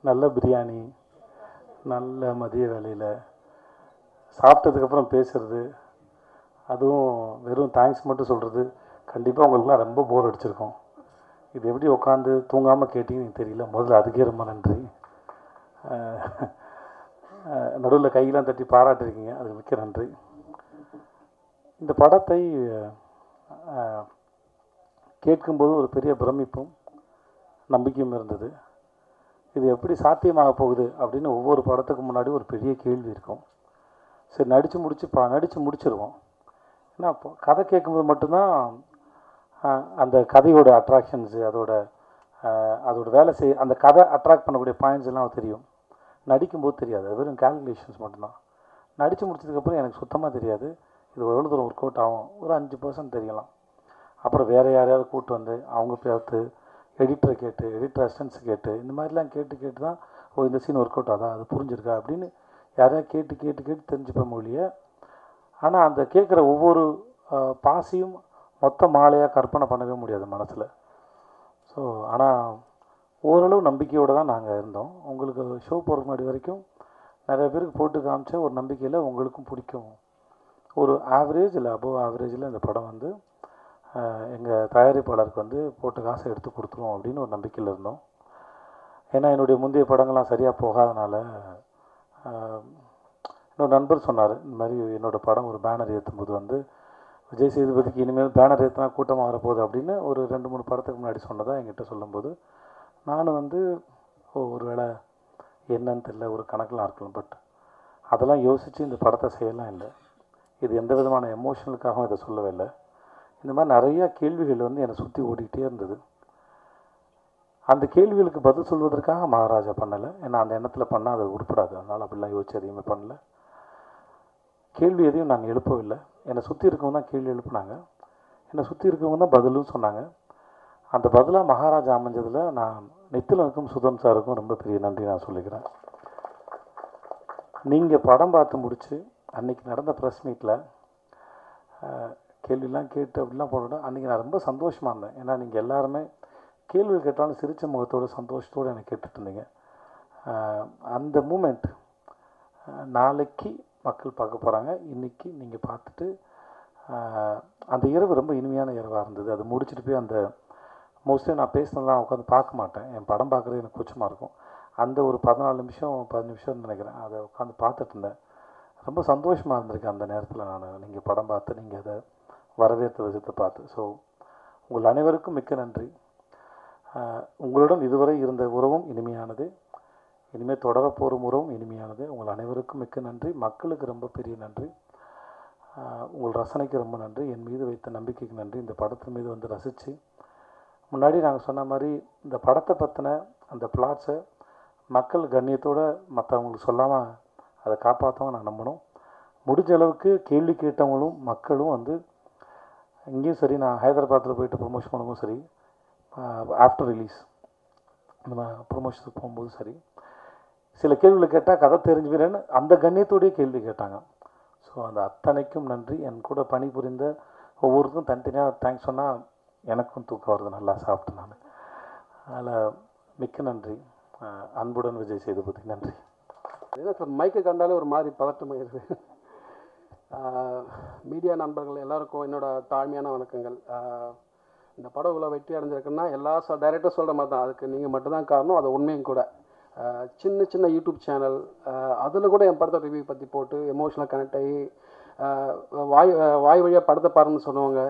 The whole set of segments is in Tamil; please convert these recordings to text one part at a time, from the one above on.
நல்ல பிரியாணி, நல்ல மதிய வேலையில் சாப்பிட்டதுக்கப்புறம் பேசுகிறது, அதுவும் வெறும் தேங்க்ஸ் மட்டும் சொல்கிறது, கண்டிப்பாக உங்களுக்குலாம் ரொம்ப போர் அடிச்சிருக்கும். இது எப்படி உட்காந்து தூங்காமல் கேட்டிங்கன்னு தெரியல. முதல்ல அதுக்கே ரொம்ப நன்றி. நடுவில் கையெல்லாம் தட்டி பாராட்டிருக்கீங்க, அதுக்கு மிக்க நன்றி. இந்த படத்தை கேட்கும்போது ஒரு பெரிய பிரமிப்பும் நம்பிக்கையும் இருந்தது. இது எப்படி சாத்தியமாக போகுது அப்படின்னு ஒவ்வொரு படத்துக்கு முன்னாடி ஒரு பெரிய கேள்வி இருக்கும். சரி, நடித்து முடிச்சிருவோம். ஏன்னா அப்போ கதை கேட்கும்போது மட்டும்தான் அந்த கதையோட அட்ராக்ஷன்ஸு, அதோட வேலை அந்த கதை அட்ராக்ட் பண்ணக்கூடிய பாயிண்ட்ஸ் எல்லாம் தெரியும். நடிக்கும்போது தெரியாது, அது வெறும் கால்குலேஷன்ஸ் மட்டும்தான். நடித்து முடிச்சதுக்கப்புறம் எனக்கு சுத்தமாக தெரியாது இது எவ்வளோ தூரம் ஒர்க் அவுட் ஆகும். ஒரு 5% தெரியலாம். அப்புறம் வேறு யாரையாவது கூப்பிட்டு வந்து அவங்க பார்த்து எடிட்டரை கேட்டு, எடிட்டர் அசிஸ்டன்ஸ் கேட்டு, இந்த மாதிரிலாம் கேட்டு தான் இந்த சீன் ஒர்க் அவுட் ஆகுதா, அது புரிஞ்சிருக்கா அப்படின்னு யாரையா கேட்டு தெரிஞ்சுப்போம் மொழிய. ஆனால் அந்த கேட்குற ஒவ்வொரு பாசியும் மொத்த மாலையாக கற்பனை பண்ணவே முடியாது மனசில். ஸோ ஆனால் ஓரளவு நம்பிக்கையோடு தான் நாங்கள் இருந்தோம். உங்களுக்கு ஷோ போகிறதுக்கு முன்னாடி வரைக்கும் நிறைய பேருக்கு போட்டு காமிச்ச ஒரு நம்பிக்கையில் உங்களுக்கும் பிடிக்கும். ஒரு ஆவரேஜ் இல்லை அபோவ் ஆவரேஜில் இந்த படம் வந்து எங்கள் தயாரிப்பாளருக்கு போட்டு காசை எடுத்து கொடுத்துருவோம் அப்படின்னு ஒரு நம்பிக்கையில் இருந்தோம். ஏன்னா என்னுடைய முந்தைய படங்கள்லாம் சரியாக போகாதனால இன்னொரு நண்பர் சொன்னார், இந்த மாதிரி என்னோடய படம் ஒரு பேனர் ஏற்றும்போது விஜய் சேதுபதிக்கு இனிமேல் பேனர் ஏற்றினா கூட்டமாக வரப்போகுது அப்படின்னு ஒரு 2-3 படத்துக்கு முன்னாடி சொன்னதாக என்கிட்ட சொல்லும்போது நானும் ஒரு வேளை என்னன்னு தெரியல, ஒரு கணக்கெலாம் இருக்கலாம். பட் அதெல்லாம் யோசித்து இந்த படத்தை செய்யலாம் இல்லை. இது எந்த விதமான எமோஷனலுக்காகவும் இதை சொல்லவே இல்லை. இந்த மாதிரி நிறையா கேள்விகள் என்னை சுற்றி ஓடிக்கிட்டே இருந்தது. அந்த கேள்விகளுக்கு பதில் சொல்வதற்காக மகாராஜா பண்ணலை. ஏன்னா அந்த எண்ணத்தில் பண்ணால் அது உருப்படாது. அதனால் அப்படிலாம் யோசிச்சு எதையுமே பண்ணல. கேள்வி எதையும் நாங்கள் எழுப்பவில்லை. என்னை சுற்றி இருக்கவங்க தான் கேள்வி எழுப்புனாங்க, என்னை சுற்றி இருக்கவங்க தான் பதிலும் சொன்னாங்க. அந்த பதிலாக மகாராஜா அமைஞ்சதில் நான் நித்திலனுக்கும் சுதன் சாருக்கும் ரொம்ப பெரிய நன்றி நான் சொல்லிக்கிறேன். நீங்கள் படம் பார்த்து முடித்து அன்றைக்கி நடந்த ப்ரெஸ் மீட்டில் கேள்வியெலாம் கேட்டு அப்படிலாம் போடணும். அன்றைக்கி நான் ரொம்ப சந்தோஷமாக இருந்தேன். ஏன்னா நீங்கள் எல்லாருமே கேள்வி கேட்டாலும் சிரித்த முகத்தோடு சந்தோஷத்தோடு எனக்கு கேட்டுட்டு இருந்தீங்க. அந்த மூமெண்ட் நாளைக்கு மக்கள் பார்க்க போகிறாங்க. இன்றைக்கி நீங்கள் பார்த்துட்டு அந்த இரவு ரொம்ப இனிமையான இரவாக இருந்தது. அது முடிச்சுட்டு போய் அந்த மோஸ்ட்லி நான் பேசினதெல்லாம் உட்காந்து பார்க்க மாட்டேன். என் படம் பார்க்குறது எனக்கு கூச்சமாக இருக்கும். அந்த ஒரு 14 நிமிஷம் 10 நிமிஷம்னு நினைக்கிறேன், அதை உட்காந்து பார்த்துட்டு இருந்தேன். ரொம்ப சந்தோஷமாக இருந்திருக்கேன் அந்த நேரத்தில். நீங்கள் படம் பார்த்து நீங்கள் அதை வரவேற்ற விதத்தை பார்த்து. ஸோ உங்கள் அனைவருக்கும் மிக்க நன்றி. உங்களுடன் இதுவரை இருந்த உறவும் இனிமையானது, இனிமேல் தொடரப்போகிற உறவும் இனிமையானது. உங்கள் அனைவருக்கும் மிக்க நன்றி. மக்களுக்கு ரொம்ப பெரிய நன்றி. உங்கள் ரசனைக்கு ரொம்ப நன்றி. என் மீது வைத்த நம்பிக்கைக்கு நன்றி. இந்த படத்தின் மீது ரசித்து, முன்னாடி நாங்கள் சொன்ன மாதிரி இந்த படத்தை பற்றின அந்த பிளாட்ஸை மக்கள் கண்ணியத்தோடு மற்றவங்களுக்கு சொல்லாமல் அதை காப்பாற்றவும் நான் நம்பணும். முடிஞ்ச அளவுக்கு கேள்வி கேட்டவங்களும் மக்களும் இங்கேயும் சரி, நான் ஹைதராபாத்தில் போயிட்டு ப்ரொமோஷன் பண்ணும்போது சரி, ஆஃப்டர் ரிலீஸ் நம்ம ப்ரொமோஷனுக்கு போகும்போது சரி, சில கேள்விகளை கேட்டால் கதை தெரிஞ்சுக்கிறேன்னு அந்த கண்ணியத்தோடையே கேள்வி கேட்டாங்க. ஸோ அந்த அத்தனைக்கும் நன்றி. என் கூட பணிபுரிந்த ஒவ்வொருக்கும் தனித்தனியாக தேங்க்ஸ் சொன்னால் எனக்கும் தூக்கம் வருது, நல்லா சாப்பிட்டு நான். அதில் மிக்க நன்றி. அன்புடன் விஜய் சேதுபதி. நன்றி. ஏன்னா சார் மைக்கை கண்டாலே ஒரு மாதிரி பதட்டமாயிருது. மீடியா நண்பர்கள் எல்லாருக்கும் என்னோடய தாழ்மையான வணக்கங்கள். இந்த படம் இவ்வளோ வெற்றி அடைஞ்சிருக்குன்னா எல்லா டைரக்டரும் சொல்கிற மாதிரி தான், அதுக்கு நீங்கள் மட்டும்தான் காரணம். அது உண்மையும் கூட. சின்ன யூடியூப் சேனல் அதில் கூட என் படத்தை ரிவ்யூ பற்றி போட்டு எமோஷனலாக கனெக்ட் ஆகி வாய் வழியாக படத்தை பாருன்னு சொன்னவங்க,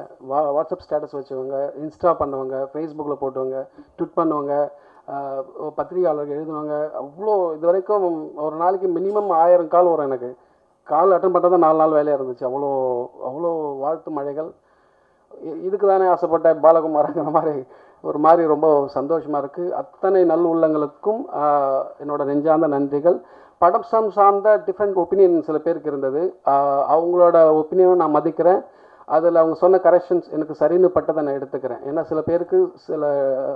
வாட்ஸ்அப் ஸ்டேட்டஸ் வச்சவங்க, இன்ஸ்டா பண்ணவங்க, ஃபேஸ்புக்கில் போட்டவங்க, ட்விட் பண்ணுவங்க, பத்திரிகையாளர்கள் எழுதுவாங்க. அவ்வளோ இது வரைக்கும் ஒரு நாளைக்கு மினிமம் 1000 கால் வரும். எனக்கு கால் அட்டன் பண்ணுறது தான் 4 நாள் வேலையாக இருந்துச்சு. அவ்வளோ வாழ்த்து மழைகள். இதுக்கு தானே ஆசைப்பட்ட பாலகுமாரங்கிற மாதிரி ரொம்ப சந்தோஷமாக இருக்குது. அத்தனை நல் உள்ளங்களுக்கும் என்னோட நெஞ்சார்ந்த நன்றிகள். படம் சார்ந்த டிஃப்ரெண்ட் ஒப்பீனியன் சில பேருக்கு இருந்தது. அவங்களோட ஒப்பீனியனும் நான் மதிக்கிறேன். அதில் அவங்க சொன்ன கரெக்ஷன்ஸ் எனக்கு சரின்னு பட்டதை நான் எடுத்துக்கிறேன். ஏன்னா சில பேருக்கு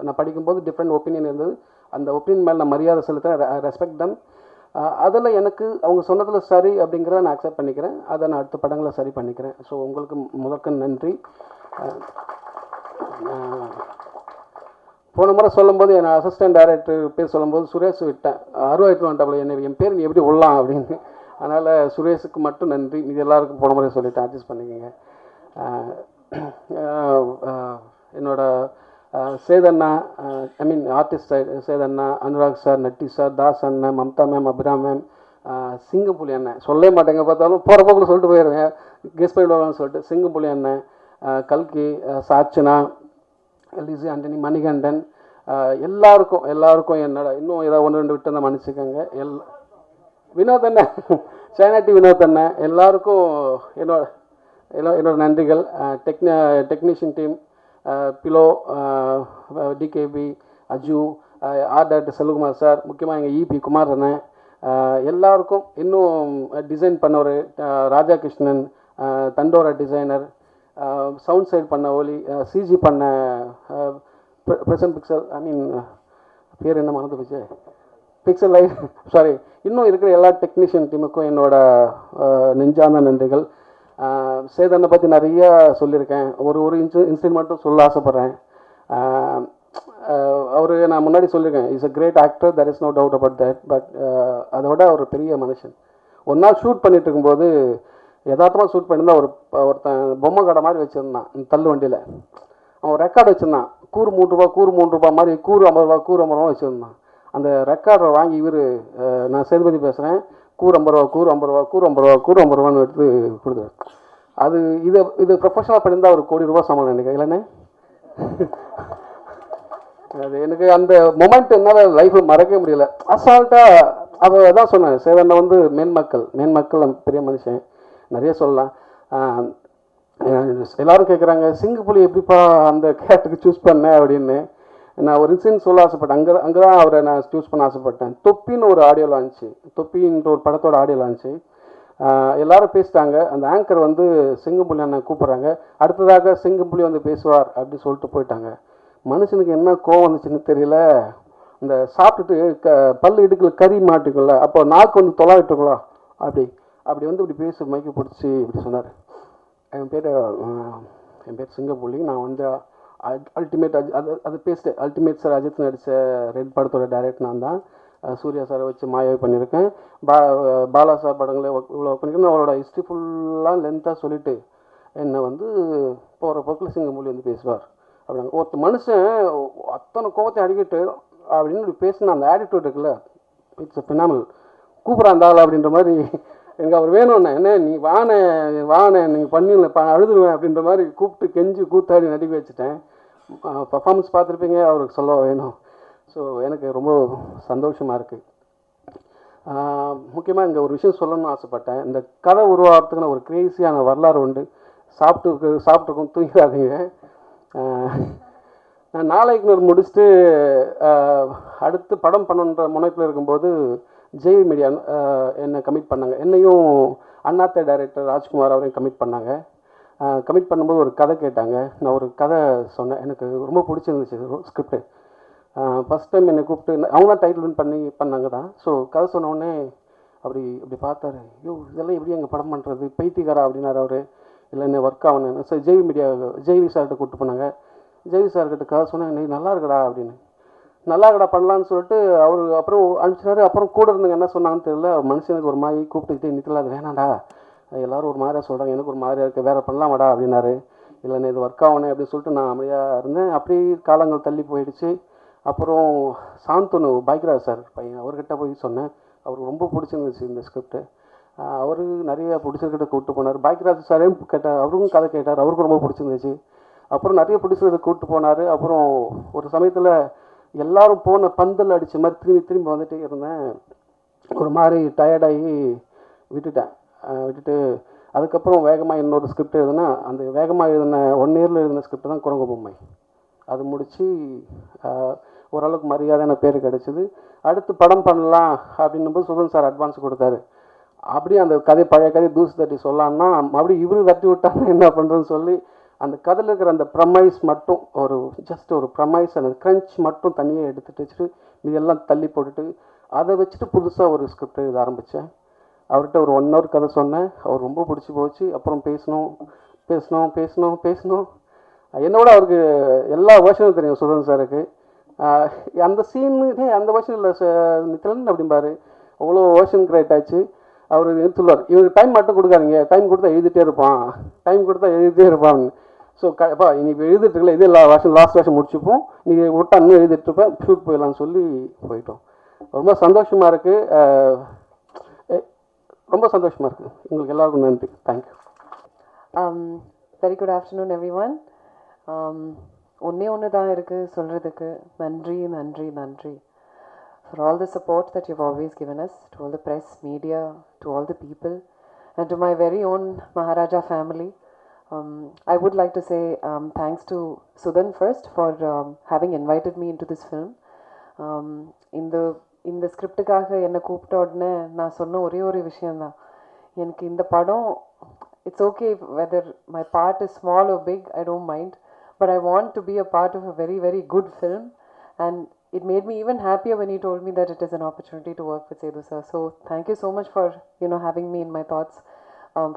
நான் படிக்கும்போது டிஃப்ரெண்ட் ஒப்பீனியன் இருந்தது. அந்த ஒப்பீனியன் மேலே நான் மரியாதை செலுத்துகிறேன், ரெஸ்பெக்ட் தம். அதில் எனக்கு அவங்க சொன்னதில் சரி அப்படிங்கிறத நான் அக்செப்ட் பண்ணிக்கிறேன். அதை நான் அடுத்த படங்களை சரி பண்ணிக்கிறேன். ஸோ உங்களுக்கு முதற்க நன்றி. போன முறை சொல்லும்போது என் அசிஸ்டன்ட் டைரக்டர் பேர் சொல்லும்போது சுரேஷ் விட்டேன், அருவாயிட்டு வந்துட்டாப்புல என்ன என் பேர் நீ எப்படி விடலாம் அப்படின்னு. அதனால் சுரேஷுக்கு மட்டும் நன்றி, இது எல்லாருக்கும் போன முறை சொல்லிவிட்டேன், அட்ஜஸ்ட் பண்ணிக்கோங்க. என்னோட சேதண்ணா, ஐ மீன் ஆர்டிஸ்ட் சேதண்ணா, அனுராக் சார், நட்டி சார், தாஸ் அண்ணன், மம்தா மேம், அபிராம் மேம், சிங்கப்புலி அண்ணன் சொல்லவே மாட்டேங்க, பார்த்தாலும் போகிற போக்கில் சொல்லிட்டு போயிடுவேன், கெஸ்ட் பண்ணிடுவாங்கன்னு சொல்லிட்டு. சிங்கப்புலி அண்ணன், கல்கி, சாச்சனா, லிசி ஆண்டனி, மணிகண்டன், எல்லாருக்கும் என்னோட இன்னும் ஏதாவது ஒன்று ரெண்டு விட்டு தான் மன்னிச்சுக்கோங்க. வினோத் அண்ணன், சைனாட்டி வினோத் அண்ணன், எல்லாருக்கும் என்னோட நன்றிகள். Technician team, Philo, TKP, Aju, art director Selvakumar sir, முக்கியமாக எங்கள் இபி குமார் அண்ணன், எல்லாருக்கும், இன்னும் டிசைன் பண்ணவர் ராஜா கிருஷ்ணன், தண்டோரா டிசைனர், சவுண்ட் சைட் பண்ண ஒலி, சிஜி பண்ண பிரசன்ட் பிக்சல், ஐ மீன் பேர் என்ன மறந்து போச்சு, பிக்சல் லைட், சாரி, இன்னும் இருக்கிற எல்லா டெக்னீஷியன் டீமுக்கும் என்னோட நெஞ்சார்ந்த நன்றிகள். சேதனை பற்றி நிறையா சொல்லியிருக்கேன், ஒரு இன்சிடென்ட் மட்டும் சொல்ல ஆசைப்பட்றேன். அவர் நான் முன்னாடி சொல்லியிருக்கேன், is a great actor, there is no doubt about that, but அதை விட அவர் பெரிய மனுஷன். ஒரு நாள் ஷூட் பண்ணிட்டு இருக்கும்போது யதார்த்தமாக ஷூட் பண்ணியிருந்தா ஒருத்தன் பொம்மை கடை மாதிரி வச்சுருந்தான் தள்ளு வண்டியில். அவன் ரெக்கார்டு வச்சுருந்தான், கூறு 3 ரூபா மாதிரி, கூறு 50 ரூபா வச்சுருந்தான். அந்த ரெக்கார்டை வாங்கி இவர், நான் சேதுபதி பேசுகிறேன், கூறு 50 ரூபான்னு எடுத்து கொடுத்தாரு. அது இது ப்ரொஃபஷனலாக பண்ணியிருந்தால் ஒரு ₹1 கோடி சம்பளம் நினைக்கிறேன், இல்லைண்ணே? அது எனக்கு அந்த மொமெண்ட் என்னால் லைஃப்பில் மறக்கவே முடியல. அசால்ட்டாக அதை தான் சொன்னேன், சேதனை வந்து மேன்மக்கள் பெரிய மனுஷன், நிறைய சொல்லலாம். எல்லோரும் கேட்குறாங்க, சிங்கப்புலி எப்படிப்பா அந்த கேரக்டருக்கு சூஸ் பண்ணேன் அப்படின்னு. நான் ஒரு இன்சிடென்ட் சொல்ல ஆசைப்பட்டேன், அங்கே தான் அவரை நான் சூஸ் பண்ண ஆசைப்பட்டேன். தொப்பின்னு ஒரு ஆடியோ லான்ச்சு, தொப்பின்ற ஒரு படத்தோட ஆடியோ லான்ச்சு, எல்லாரும் பேசிட்டாங்க. அந்த ஆங்கர் வந்து சிங்கப்புலி அண்ணன் கூப்பிட்றாங்க, அடுத்ததாக சிங்கப்புலி வந்து பேசுவார் அப்படி சொல்லிட்டு போயிட்டாங்க. மனுஷனுக்கு என்ன கோவம் வந்துச்சுன்னு தெரியல, இந்த சாப்பிட்டுட்டு பல்லு இடுக்கில் கறி மாட்டுக்குள்ள, அப்போ நாக்கு வந்து தொலாவிட்டுக்கலாம், அப்படி வந்து இப்படி பேச மைக்கு பிடிச்சி இப்படி சொன்னார். என் பேர் சிங்கப்புலி, நான் வந்து அல்டிமேட் அது பேசிட்டேன், அல்டிமேட் சார் அஜித் நடித்த ரெட் படத்தோட டைரக்டர் நான் தான். சூர்யா சாரை வச்சு மாயாவை பண்ணியிருக்கேன், பாலா சார் படங்களை இவ்வளோ பண்ணியிருக்கேன். அவரோட ஹிஸ்ட்ரி ஃபுல்லாக லென்த்தாக சொல்லிவிட்டு என்னை வந்து போகிற போக்கில் சிங்கப்புலி வந்து பேசுவார் அப்படிங்க. ஒருத்த மனுஷன் அத்தனை கோவத்தை அடிக்கிட்டு அப்படின்னு பேசின அந்த ஆட்டிடியூட் இருக்குல்ல, இட்ஸ் அ ஃபினாமினல். கூப்பிட்றாந்தாள் அப்படின்ற மாதிரி எனக்கு அவர் வேணும்ண்ணே, என்ன நீ வானே நீங்கள் பண்ணிடல அழுதுருவேன் அப்படின்ற மாதிரி கூப்பிட்டு கெஞ்சி கூத்தாடி நடிக்க வச்சுட்டேன். பர்ஃபார்மன்ஸ் பார்த்துருப்பீங்க, அவருக்கு சொல்ல வேணும். ஸோ எனக்கு ரொம்ப சந்தோஷமாக இருக்குது. முக்கியமாக இங்கே ஒரு விஷயம் சொல்லணும்னு ஆசைப்பட்டேன். இந்த கதை உருவாகிறதுக்குன்னு ஒரு கிரேசியான வரலாறு உண்டு. சாப்பிட்டுருக்கும் தூங்காதீங்க. நான் நாளைக்கு முடிச்சுட்டு அடுத்து படம் பண்ணணுன்ற முனைப்பில் இருக்கும்போது ஜெய் மீடியா என்னை கமிட் பண்ணாங்க, என்னையும் அண்ணாத்த டைரக்டர் ராஜ்குமார் அவரையும் கமிட் பண்ணாங்க. கமிட் பண்ணும்போது ஒரு கதை கேட்டாங்க, நான் ஒரு கதை சொன்னேன், எனக்கு ரொம்ப பிடிச்சிருந்துச்சு ஸ்கிரிப்டு. ஃபஸ்ட் டைம் என்னை கூப்பிட்டு அவங்க தான் டைட்டில் வின் பண்ணாங்க தான். ஸோ கதை சொன்னோடனே அப்படி பார்த்தாரு, ஐயோ இதெல்லாம் எப்படி எங்கள் படம் பண்ணுறது, பைத்தியக்காரா அப்படின்னாரு அவர். இல்லை என்ன ஒர்க் ஆகணும். ஸோ ஜெய்வி சார்கிட்ட கூப்பிட்டு போனாங்க. ஜெய்வி சார்கிட்ட கதை சொன்னேன், நீ நல்லா இருக்கடா அப்படின்னு. நல்லா இருக்கடா பண்ணலான்னு சொல்லிட்டு அவர் அப்புறம் அனுப்பிச்சிட்டாரு. அப்புறம் கூட இருந்தவங்க என்ன சொன்னாங்கன்னு தெரியல, மனுஷனுக்கு ஒரு மாதிரி கூப்பிட்டுக்கிட்டே நிற்கல, அது வேணாண்டா எல்லோரும் ஒரு மாதிரியாக சொல்கிறாங்க, எனக்கு ஒரு மாதிரியாக இருக்குது, வேறு பண்ணலாமாடா அப்படின்னாரு. இல்லைண்ணே இது ஒர்க் ஆகணும் அப்படின்னு சொல்லிட்டு நான் அமைதியாக இருந்தேன். அப்படி காலங்கள் தள்ளி போயிடுச்சு. அப்புறம் சாந்தனு பாக்யராஜ் சார் பையன், அவர்கிட்ட போய் சொன்னேன், அவருக்கு ரொம்ப பிடிச்சிருந்துச்சு இந்த ஸ்கிரிப்டு. அவர் நிறைய ப்ரொடியூசர்கிட்ட கூப்பிட்டு போனார். பாக்யராஜ் சாரையும் கேட்டார், அவருக்கும் கதை கேட்டார், அவருக்கும் ரொம்ப பிடிச்சிருந்துச்சு. அப்புறம் நிறைய ப்ரொடியூசர்கிட்ட கூப்பிட்டு போனார். அப்புறம் ஒரு சமயத்தில் எல்லோரும் போன பந்தல் அடித்த மாதிரி திரும்பி வந்துட்டே இருந்தேன். ஒரு மாதிரி டயர்டாகி விட்டுட்டு அதுக்கப்புறம் வேகமாக இன்னொரு ஸ்கிரிப்ட் எழுதுனா, அந்த வேகமாக எழுதின 1 இயரில் எழுதின ஸ்கிரிப்ட் தான் குரங்கு பொம்மை. அது முடித்து ஓரளவுக்கு மரியாதையான பேர் கிடச்சிது. அடுத்து படம் பண்ணலாம் அப்படின்னும்போது சுதன் சார் அட்வான்ஸ் கொடுத்தாரு. அப்படியே அந்த பழைய கதையை தூசு தட்டி சொல்லலான்னா அப்படியே இவரு தட்டி விட்டாங்க, என்ன பண்ணுறதுன்னு சொல்லி அந்த கதையில் இருக்கிற அந்த ப்ரமைஸ் மட்டும் ஜஸ்ட் ஒரு ப்ரமைஸ், அந்த க்ரன்ச் மட்டும் தனியாக எடுத்துகிட்டு வச்சுட்டு இதெல்லாம் தள்ளி போட்டுட்டு அதை வச்சுட்டு புதுசாக ஒரு ஸ்கிரிப்ட் எழுத ஆரம்பித்தேன். அவர்கிட்ட ஒரு 1 hour கதை சொன்னேன், அவர் ரொம்ப பிடிச்சி போச்சு. அப்புறம் பேசணும். என்னோட அவருக்கு எல்லா வேர்ஷனும் தெரியும் சுதன் சாருக்கு. அந்த சீனு அந்த வருஷனில் நித்திலன் அப்படிம்பாரு, அவ்வளோ ஓஷன் கிரியேட் ஆச்சு. அவர் சொல்லுவார், இவருக்கு டைம் மட்டும் கொடுக்காதீங்க, டைம் கொடுத்தா எழுதிட்டே இருப்பான், டைம் கொடுத்தா எழுதிட்டே இருப்பான். ஸோ அப்பா நீ இப்போ எழுதிட்டுருக்கல, இதே லாஸ்ட் வருஷம் முடிச்சுப்போம், நீங்கள் விட்டா இன்னும் எழுதிட்டுருப்பேன், ஷூட் போயிடலான்னு சொல்லி போயிட்டோம். ரொம்ப சந்தோஷமாக இருக்குது, ரொம்ப சந்தோஷமாக இருக்குது. உங்களுக்கு எல்லாருக்கும் நன்றி. Thank you. Very good afternoon everyone. ஒன்று தான் இருக்குது சொல்கிறதுக்கு. நன்றி நன்றி நன்றி for all the support that you've always given us, to all the press, media, to all the people, and to my very own Maharaja family. I would like to say thanks to Sudan first for having invited me into this film. இந்த ஸ்கிரிப்டுக்காக என்னை கூப்பிட்ட உடனே நான் சொன்ன ஒரே ஒரு விஷயந்தான், எனக்கு இந்த படம் it's okay whether my part is small or big, I don't mind, but I want to be a part of a very, very good film. And it made me even happier when he told me that it is an opportunity to work with Sethu sir. So thank you so much for, having me in my thoughts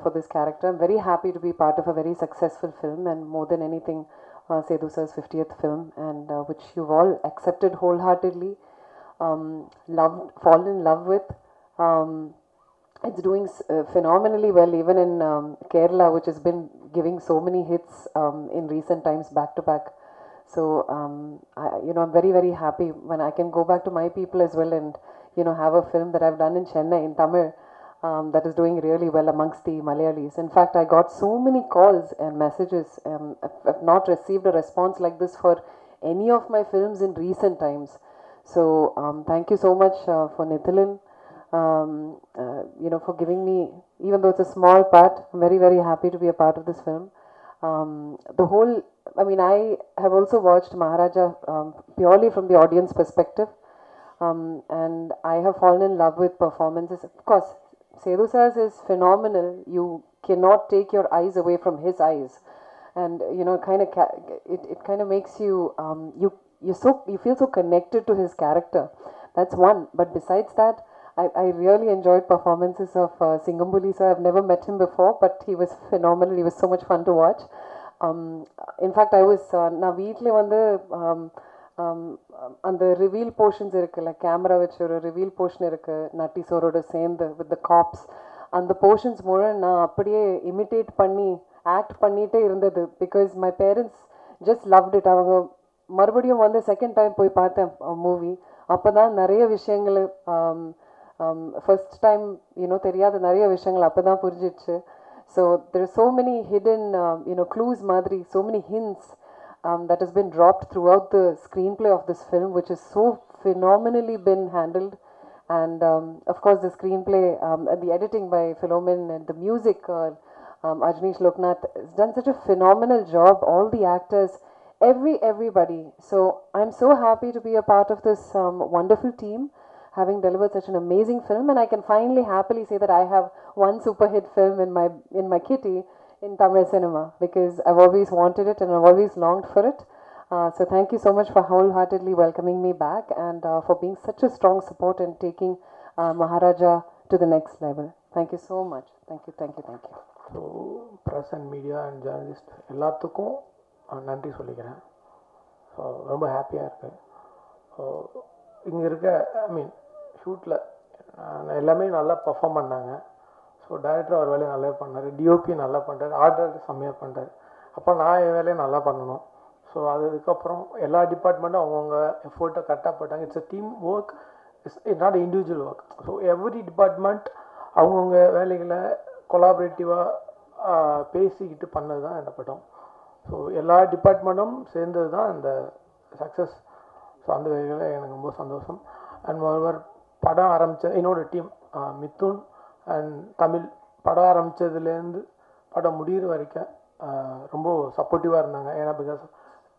for this character. I'm very happy to be part of a very successful film, and more than anything, Sethu sir's 50th film, and which you've all accepted wholeheartedly, fallen in love with. It's doing phenomenally well, even in Kerala, which has been giving so many hits in recent times, back to back. So, I'm very, very happy when I can go back to my people as well and, have a film that I've done in Chennai, in Tamil, that is doing really well amongst the Malayalis. In fact, I got so many calls and messages. I've not received a response like this for any of my films in recent times. So, thank you so much for Nithilan. For giving me, even though it's a small part, I'm very, very happy to be a part of this film. I have also watched Maharaja purely from the audience perspective, and I have fallen in love with performances. Of course, Sethu sir's is phenomenal. You cannot take your eyes away from his eyes, and it kind of makes you you feel so connected to his character. That's one. But besides that, I really enjoyed performances of Singambuli sir. I've never met him before, but he was phenomenal. He was so much fun to watch. In fact, I was நான் வீட்டில் வந்து அந்த ரிவீல் போர்ஷன்ஸ் இருக்குல்ல, கேமரா வச்சு ஒரு ரிவீல் போர்ஷன் இருக்குது நட்டி சோரோட சேர்ந்து வித் த காப்ஸ், அந்த போர்ஷன்ஸ் மூலம் நான் அப்படியே இமிட்டேட் பண்ணி ஆக்ட் பண்ணிகிட்டே இருந்தது. Because my parents just loved it. அவங்க மறுபடியும் வந்து செகண்ட் டைம் போய் பார்த்தேன் மூவி. அப்போ தான் நிறைய விஷயங்கள் ஃபர்ஸ்ட் டைம் தெரியாத நிறைய விஷயங்கள் அப்போ தான் புரிஞ்சிடுச்சு. So there are so many hidden clues madri, so many hints that has been dropped throughout the screenplay of this film, which is so phenomenally been handled. And of course the screenplay, the editing by Philomen, and the music, Ajneesh Loknath has done such a phenomenal job. All the actors, everybody. So I'm so happy to be a part of this wonderful team, having delivered such an amazing film, and I can finally happily say that I have one super hit film in my kitty in Tamil cinema, because I've always wanted it and I've always longed for it. So thank you so much for wholeheartedly welcoming me back, and for being such a strong support and taking Maharaja to the next level. Thank you so much. Thank you. So press and media and journalist எல்லாத்துக்கும் நன்றி சொல்லிக்கிறேன். ஸோ ரொம்ப ஹாப்பியாக இருக்குது. ஸோ இங்கே இருக்க ஷூட்டில் எல்லாமே நல்லா பர்ஃபார்ம் பண்ணாங்க. ஸோ டைரக்டர் அவர் வேலையை நல்லா பண்ணார், டிஓபி நல்லா பண்ணுறாரு, ஆர்டர் செம்மையாக பண்ணுறாரு. அப்போ நான் என் வேலையை நல்லா பண்ணணும். ஸோ அதுக்கப்புறம் எல்லா டிபார்ட்மெண்ட்டும் அவங்கவுங்க எஃபோர்ட்டை கரெக்டாக போட்டாங்க. It's a team work, it's not individual work. So every department அவங்கவுங்க வேலைகளை கொலாபரேட்டிவாக பேசிக்கிட்டு பண்ணது தான் இந்த படம். ஸோ எல்லா டிபார்ட்மெண்ட்டும் சேர்ந்தது தான் இந்த சக்ஸஸ். ஸோ அந்த வகையில் எனக்கு ரொம்ப சந்தோஷம். அண்ட் ஒருவர் படம் ஆரம்பித்த என்னோட டீம் மிதுன் அண்ட் தமிழ், படம் ஆரம்பித்ததுலேருந்து படம் முடிகிற வரைக்கும் ரொம்ப சப்போர்ட்டிவாக இருந்தாங்க. ஏன்னா பிகாஸ்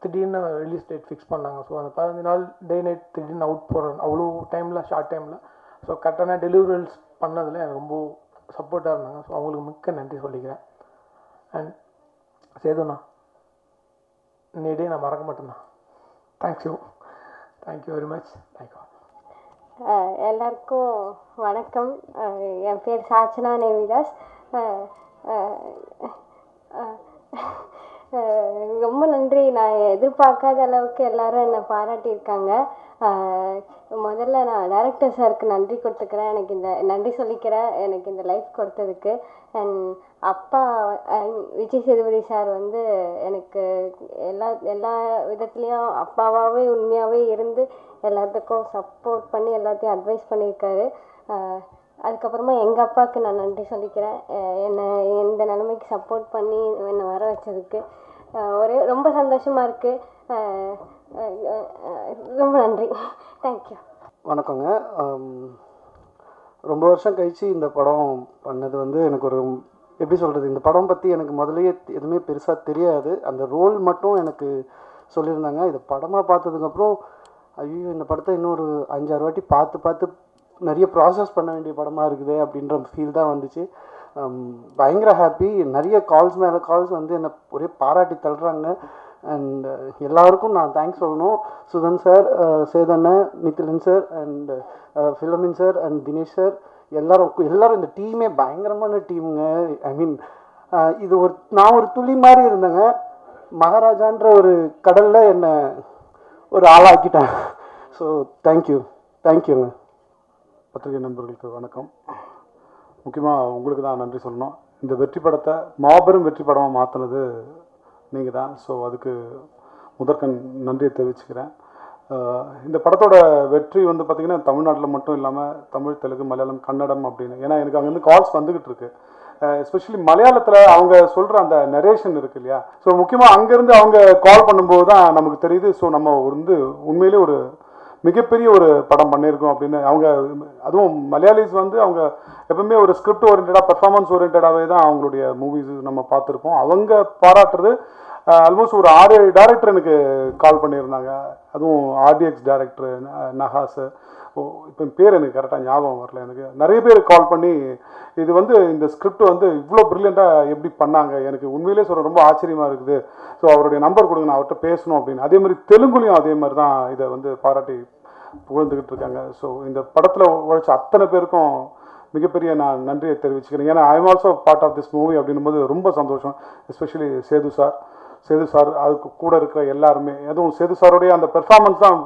திடீர்னு ரிலீஸ் டேட் ஃபிக்ஸ் பண்ணாங்க. ஸோ அந்த 15 நாள் டே நைட் திடீர்னு அவுட் போகிறோம் அவ்வளோ டைமில், ஷார்ட் டைமில். ஸோ கரெக்டான டெலிவரிஸ் பண்ணதில் எனக்கு ரொம்ப சப்போர்ட்டாக இருந்தாங்க. ஸோ அவங்களுக்கு மிக்க நன்றி சொல்லிக்கிறேன். அண்ட் சேதுண்ணா, இன்னையே நான் மறக்க மாட்டேண்ணா. Thank you very much. தேங்க்யூ. எல்லாருக்கும் வணக்கம். என் பேர் சாச்சனா நேவிதாஸ். ரொம்ப நன்றி. நான் எதிர்பார்க்காத அளவுக்கு எல்லாரும் என்னை பாராட்டியிருக்காங்க. முதல்ல நான் டைரக்டர் சாருக்கு நன்றி கொடுத்துக்கிறேன், எனக்கு இந்த நன்றி சொல்லிக்கிறேன் எனக்கு இந்த லைஃப் கொடுத்ததுக்கு. அண்ட் அப்பா விஜய் சேதுபதி சார் வந்து எனக்கு எல்லா விதத்துலேயும் அப்பாவாகவே உண்மையாகவே இருந்து எல்லாத்துக்கும் சப்போர்ட் பண்ணி எல்லாத்தையும் அட்வைஸ் பண்ணியிருக்காரு. அதுக்கப்புறமா எங்கள் அப்பாவுக்கு நான் நன்றி சொல்லிக்கிறேன், என்னை இந்த நிலைமைக்கு சப்போர்ட் பண்ணி என்னை வர வச்சதுக்கு. ரொம்ப சந்தோஷமாக இருக்குது. ரொம்ப நன்றி. தேங்க்யூ. வணக்கங்க. ரொம்ப வருஷம் கழித்து இந்த படம் பண்ணது வந்து எனக்கு ஒரு எப்படி சொல்கிறது, இந்த படம் பற்றி எனக்கு முதலையே எதுவுமே பெருசாக தெரியாது. அந்த ரோல் மட்டும் எனக்கு சொல்லியிருந்தாங்க. இது படமாக பார்த்ததுக்கப்புறம் ஐயோ இந்த படத்தை இன்னொரு 5-6 வாட்டி பார்த்து நிறைய ப்ராசஸ் பண்ண வேண்டிய படமாக இருக்குது அப்படின்ற ஃபீல் தான் வந்துச்சு. பயங்கர ஹாப்பி. நிறைய கால்ஸ் மேலே கால்ஸ் வந்து என்னை ஒரே பாராட்டி தள்ளுறாங்க. அண்ட் எல்லாருக்கும் நான் தேங்க்ஸ் சொல்லணும். சுதன் சார், சேதண்ணன், Nithilan sir, and Filamin sir and Dinesh sir, எல்லாரும் இந்த டீமே பயங்கரமான டீமுங்க. ஐ மீன் இது நான் ஒரு துளி மாதிரி இருந்தேங்க. மகாராஜான்ற ஒரு கடலில் என்னை ஒரு ஆளாக்கிட்டேன். ஸோ தேங்க்யூங்க. பத்திரிகை நண்பர்களுக்கு வணக்கம். முக்கியமாக உங்களுக்கு தான் நன்றி சொல்லணும். இந்த வெற்றி படத்தை மாபெரும் வெற்றி படமாக மாற்றினது நீங்கள் தான். ஸோ அதுக்கு முதற்கண் நன்றியை தெரிவிச்சுக்கிறேன். இந்த படத்தோட வெற்றி வந்து பார்த்திங்கன்னா தமிழ்நாட்டில் மட்டும் இல்லாமல் தமிழ், தெலுங்கு, மலையாளம், கன்னடம் அப்படின்னு, ஏன்னா எனக்கு அங்கேருந்து கால்ஸ் வந்துக்கிட்டு இருக்கு. எஸ்பெஷலி மலையாளத்தில் அவங்க சொல்கிற அந்த நரேஷன் இருக்கு இல்லையா, ஸோ முக்கியமாக அங்கேருந்து அவங்க கால் பண்ணும்போது தான் நமக்கு தெரியுது. ஸோ நம்ம வந்து உண்மையிலே ஒரு மிகப்பெரிய ஒரு படம் பண்ணியிருக்கோம் அப்படின்னு. அவங்க அதுவும் மலையாளிஸ் வந்து அவங்க எப்பவுமே ஒரு ஸ்கிரிப்ட் ஓரியன்டாக, பர்ஃபார்மன்ஸ் ஓரியன்டாகவே தான் அவங்களுடைய மூவிஸ் நம்ம பார்த்துருப்போம். அவங்க பாராட்டுறது ஆல்மோஸ்ட் ஒரு 6-7 டேரக்டர் எனக்கு கால் பண்ணியிருந்தாங்க. அதுவும் ஆர்டிஎக்ஸ் டேரக்டர் நஹாஸ், இப்போ பேர் எனக்கு கரெக்டாக ஞாபகம் வரல. எனக்கு நிறைய பேர் கால் பண்ணி இது வந்து இந்த ஸ்கிரிப்ட் வந்து இவ்வளோ ப்ரில்லியண்ட்டாக எப்படி பண்ணாங்க, எனக்கு உண்மையிலே சொல்ல ரொம்ப ஆச்சரியமாக இருக்குது. ஸோ அவருடைய நம்பர் கொடுங்க, நான் அவர்கிட்ட பேசணும் அப்படின்னு. அதே மாதிரி தெலுங்குலையும் அதே மாதிரி தான் இதை வந்து பாராட்டி புகழ்ந்துக்கிட்டு இருக்காங்க. ஸோ இந்த படத்தில் உழைச்ச அத்தனை பேருக்கும் மிகப்பெரிய நான் நன்றியை தெரிவிச்சுக்கிறேன். ஏன்னா I am also part of this movie அப்படின்னும் போது ரொம்ப சந்தோஷம். எஸ்பெஷலி சேது சார் அதுக்கு கூட இருக்கிற எல்லாருமே. அதுவும் சேது சாருடைய அந்த பெர்ஃபார்மன்ஸ் தான்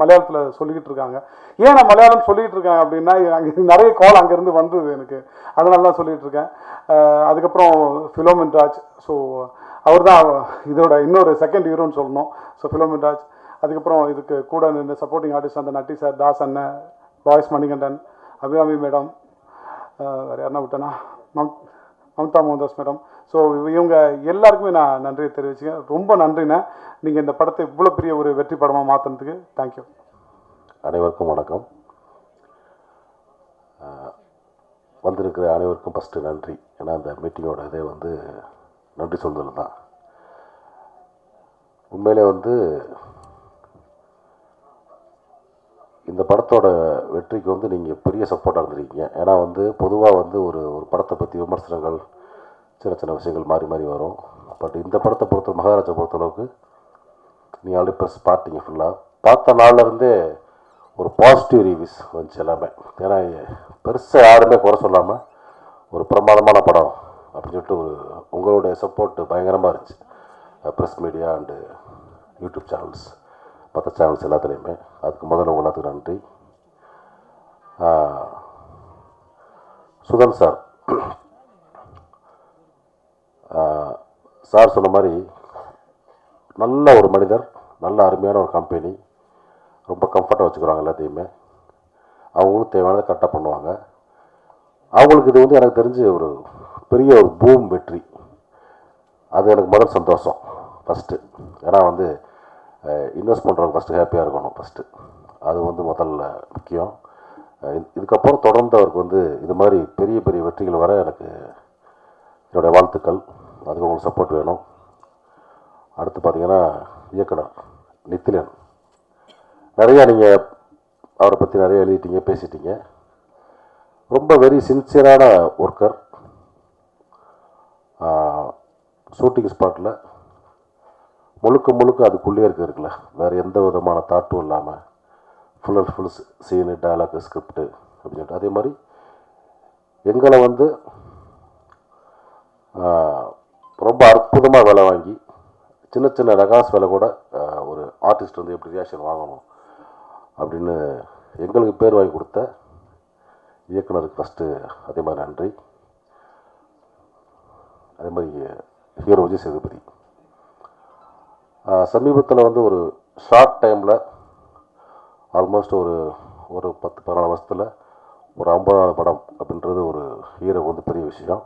மலையாளத்தில் சொல்லிக்கிட்டு இருக்காங்க. ஏன் நான் மலையாளம் சொல்லிகிட்டு இருக்கேன் அப்படின்னா, அங்கே நிறைய கால் அங்கேருந்து வந்தது எனக்கு, அதனால தான் சொல்லிகிட்டு இருக்கேன். அதுக்கப்புறம் ஃபிலோமின் ராஜ், ஸோ அவர் தான் இதோட இன்னொரு செகண்ட் ஹீரோன்னு சொல்லணும். ஸோ ஃபிலோமின் ராஜ். அதுக்கப்புறம் இதுக்கு கூட நின்று சப்போர்ட்டிங் ஆர்டிஸ்ட் அந்த நட்டி சார், தாஸ் அண்ணன், பாய்ஸ் மணிகண்டன், அபிராமி மேடம், வேறு யாருன்னா விட்டேன்னா மம்தா மோகன்தாஸ் மேடம். ஸோ இவங்க எல்லாருக்குமே நான் நன்றியை தெரிவிச்சுக்கேன். ரொம்ப நன்றிண்ணே, நீங்கள் இந்த படத்தை இவ்வளோ பெரிய ஒரு வெற்றி படமாக மாற்றினதுக்கு தேங்க்யூ. அனைவருக்கும் வணக்கம். வந்திருக்கிற அனைவருக்கும் ஃபஸ்ட்டு நன்றி. ஏன்னா அந்த மீட்டிங்கோட இதே வந்து நன்றி சொல்லுதல் தான். உண்மையிலே வந்து இந்த படத்தோட வெற்றிக்கு வந்து நீங்கள் பெரிய சப்போர்ட்டாக இருந்திருக்கீங்க. ஏன்னா வந்து பொதுவாக வந்து ஒரு படத்தை பற்றி விமர்சனங்கள் சின்ன விஷயங்கள் மாறி வரும். பட் இந்த படத்தை மகாராஜா பொறுத்தளவுக்கு நீங்கள் ஆல்ரெடி ப்ரெஸ் பார்த்தீங்க. ஃபுல்லாக பார்த்த நாள்லேருந்தே ஒரு பாசிட்டிவ் ரிவ்யூஸ் வந்துச்சு எல்லாமே. ஏன்னா பெருசாக யாருமே குறை சொல்லாமல் ஒரு பிரமாதமான படம் அப்படின்னு சொல்லிட்டு உங்களுடைய சப்போர்ட் பயங்கரமாக இருந்துச்சு. Press media and YouTube channels, மற்ற சேனல்ஸ் எல்லாத்துலேயுமே. அதுக்கு முதல்ல எல்லாத்துக்கும் நன்றி. சுதன் சார் சொன்ன மாதிரி நல்ல ஒரு மனிதர், நல்ல அருமையான ஒரு கம்பெனி, ரொம்ப கம்ஃபர்ட்டாக வச்சுக்கிறாங்க எல்லாத்தையுமே. அவங்களும் தேவையானதை கரெக்டாக பண்ணுவாங்க. அவங்களுக்கு இது வந்து எனக்கு தெரிஞ்சு ஒரு பெரிய ஒரு பூம் வெற்றி. அது எனக்கு முதல் சந்தோஷம் ஃபஸ்ட்டு. ஏன்னா வந்து இன்வெஸ்ட் பண்ணுறவங்க ஃபஸ்ட்டு ஹாப்பியாக இருக்கணும் ஃபஸ்ட்டு. அது வந்து முதல்ல முக்கியம். இதுக்கப்புறம் தொடர்ந்து அவருக்கு வந்து இது மாதிரி பெரிய பெரிய வெற்றிகள் வர எனக்கு என்னுடைய வாழ்த்துக்கள். அதுக்கு உங்களுக்கு சப்போர்ட் வேணும். அடுத்து பார்த்திங்கன்னா இயக்குனர் நித்திலன், நிறையா நீங்கள் அவரை பற்றி நிறைய எழுதிட்டீங்க, பேசிட்டீங்க. ரொம்ப வெரி சின்சியரான ஒர்க்கர். ஷூட்டிங் ஸ்பாட்டில் முழுக்க அதுக்குள்ளேயே இருக்குல்ல, வேறு எந்த விதமான தாட்டும் இல்லாமல் full and full scene, dialogue, script அப்படின்னு சொல்லிட்டு. அதே மாதிரி எங்களை வந்து ரொம்ப அற்புதமாக வேலை வாங்கி சின்ன சின்ன ரகாஸ் வேலை கூட ஒரு ஆர்டிஸ்ட் வந்து எப்படி ரியாக்ஷன் வாங்கணும் அப்படின்னு எங்களுக்கு பேர் வாங்கி கொடுத்த இயக்குனருக்கு ஃபஸ்ட்டு அதே மாதிரி நன்றி. அதே மாதிரி ஹீரோ விஜய் சேதுபதி சமீபத்தில் வந்து ஒரு ஷார்ட் டைமில் ஆல்மோஸ்ட் ஒரு 10-14 வருஷத்தில் ஒரு 50வது படம் அப்படின்றது ஒரு ஹீரோ வந்து பெரிய விஷயம்.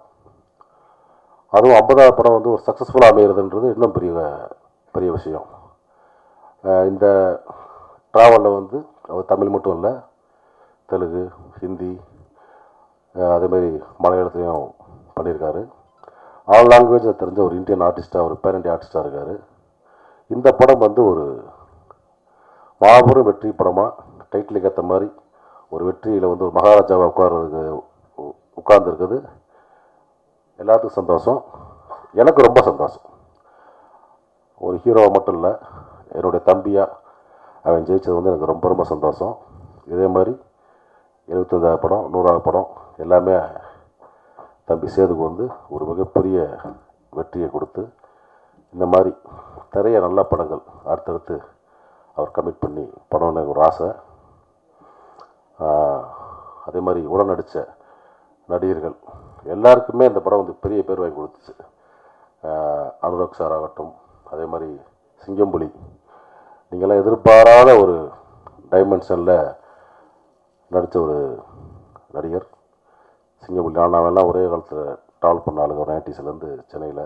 அதுவும் 50வது படம் வந்து ஒரு சக்ஸஸ்ஃபுல்லாக அமைகிறதுன்றது இன்னும் பெரிய விஷயம். இந்த ட்ராவலில் வந்து அவர் தமிழ் மட்டும் இல்லை, தெலுங்கு, ஹிந்தி, அதேமாதிரி மலையாளத்துலேயும் பண்ணியிருக்காரு. ஆல் லாங்குவேஜை தெரிஞ்ச ஒரு இந்தியன் ஆர்டிஸ்ட்டாக, ஒரு பேரண்டி ஆர்டிஸ்ட்டாக இருக்கார். இந்த படம் வந்து ஒரு மாபெரும் வெற்றி படமாக டைட்டிலுக்கு ஏற்ற மாதிரி ஒரு வெற்றியில் வந்து ஒரு மகாராஜாவாக உட்கார்ந்துருக்குது. எல்லாத்துக்கும் சந்தோஷம், எனக்கு ரொம்ப சந்தோஷம். ஒரு ஹீரோவை மட்டும் இல்லை, என்னுடைய தம்பியாக அவன் ஜெயிச்சது வந்து எனக்கு ரொம்ப ரொம்ப சந்தோஷம். இதே மாதிரி 75வது படம், 100வது படம் எல்லாமே தம்பி சேதுக்கு வந்து ஒரு மிகப்பெரிய வெற்றியை கொடுத்து இந்த மாதிரி நிறைய நல்ல படங்கள் அடுத்தடுத்து அவர் கமிட் பண்ணி படம்னு ஒரு ஆசை. அதே மாதிரி உடன் நடித்த நடிகர்கள் எல்லாருக்குமே இந்த படம் வந்து பெரிய பேர் வாங்கி கொடுத்துச்சு. அனுராக் சார் ஆகட்டும், அதே மாதிரி சிங்கம்புலி, நீங்கள்லாம் எதிர்பாராத ஒரு டைமென்ஷனில் நடித்த ஒரு நடிகர் சிங்கம்புலி. நாவெல்லாம் ஒரே காலத்தில் ட்ராவல் பண்ண ஆளுங்க, ஒரு 90ஸ்லேருந்து சென்னையில்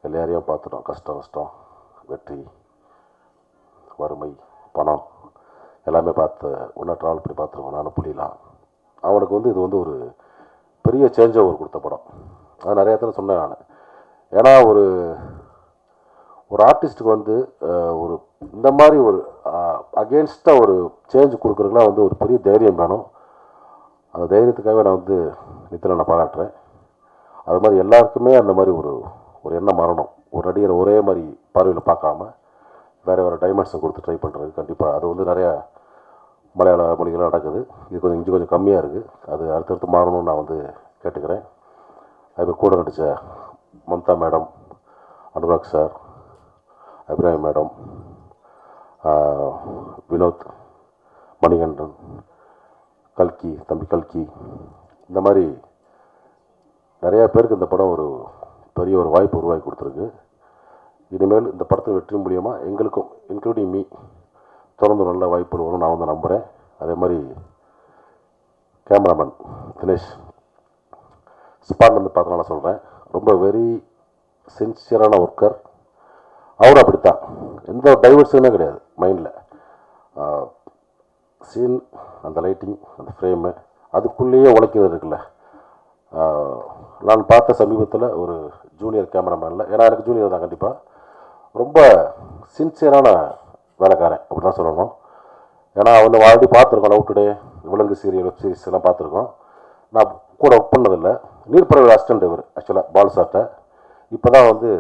எல்லாரையும் பார்த்துட்டோம். கஷ்டம், வெற்றி, வறுமை, பணம் எல்லாமே ஒன்றா ட்ராவல் பண்ணி பார்த்துருக்கோம். நானும் புலிலாம். அவனுக்கு வந்து இது வந்து ஒரு பெரிய சேஞ்ச் ஓவர் கொடுத்த படம். அது நிறைய இடத்துல சொன்னேன் நான். ஏன்னா ஒரு ஆர்டிஸ்ட்டுக்கு வந்து ஒரு இந்த மாதிரி ஒரு அகெயின்ஸ்டாக ஒரு சேஞ்ச் கொடுக்குறதுக்குலாம் வந்து ஒரு பெரிய தைரியம் வேணும். அந்த தைரியத்துக்காகவே நான் வந்து நித்தில நான் பாராட்டுறேன். அது மாதிரி எல்லாருக்குமே அந்த மாதிரி ஒரு எண்ணம் வரணும். ஒரு நடிகரை ஒரே மாதிரி பார்வையில் பார்க்காம வேறு டைமென்ஷன் கொடுத்து ட்ரை பண்ணுறது கண்டிப்பாக அது வந்து நிறையா மலையாள மொழிகளாக நடக்குது. இது கொஞ்சம் கம்மியாக இருக்குது. அது அடுத்தடுத்து மாறணும்னு நான் வந்து கேட்டுக்கிறேன். அதுமாதிரி கூட நடித்த Mamta madam, Anurag sir, Abhirami madam, Vinod, Manikandan, கல்கி, தம்பி கல்கி, இந்த மாதிரி நிறையா பேருக்கு இந்த படம் ஒரு பெரிய ஒரு வாய்ப்பு உருவாக்கி கொடுத்துருக்கு. இனிமேல் இந்த படத்தை வெற்றி மூலியமாக எங்களுக்கும் இன்க்ளூடிங் மீ தொடர்ந்து நல்ல வாய்ப்புகள் வரும் நான் வந்து நம்புகிறேன். அதே மாதிரி கேமராமேன் தினேஷ் ஸ்பாட்லேருந்து பார்த்தனால சொல்கிறேன், ரொம்ப வெரி சின்சியரான ஒர்க்கர். அவரும் அப்படித்தான், எந்த டைவர்ஷனுமே கிடையாது மைண்டில். சீன், அந்த லைட்டிங், அந்த ஃப்ரேமு, அதுக்குள்ளேயே உழைக்கிறது இருக்குல்ல. நான் பார்த்த சமீபத்தில் ஒரு ஜூனியர் கேமராமேனில், ஏன்னா எனக்கு ஜூனியர் தான் கண்டிப்பாக, ரொம்ப சின்சியரான வேலைக்காரன் அப்படி தான் சொல்லணும். ஏன்னா வந்து ஆல்ரெடி பார்த்துருக்கோம், லவ் டுடே, விலங்கு சீரியல், வெப் சீரிஸ் எல்லாம் பார்த்துருக்கோம். நான் கூட ஒர்க் பண்ணதில்லை. நீர்ப்பறவை அசிஸ்டண்ட் இவர் ஆக்சுவலாக பால் சார்ட்ட. இப்போ தான் வந்து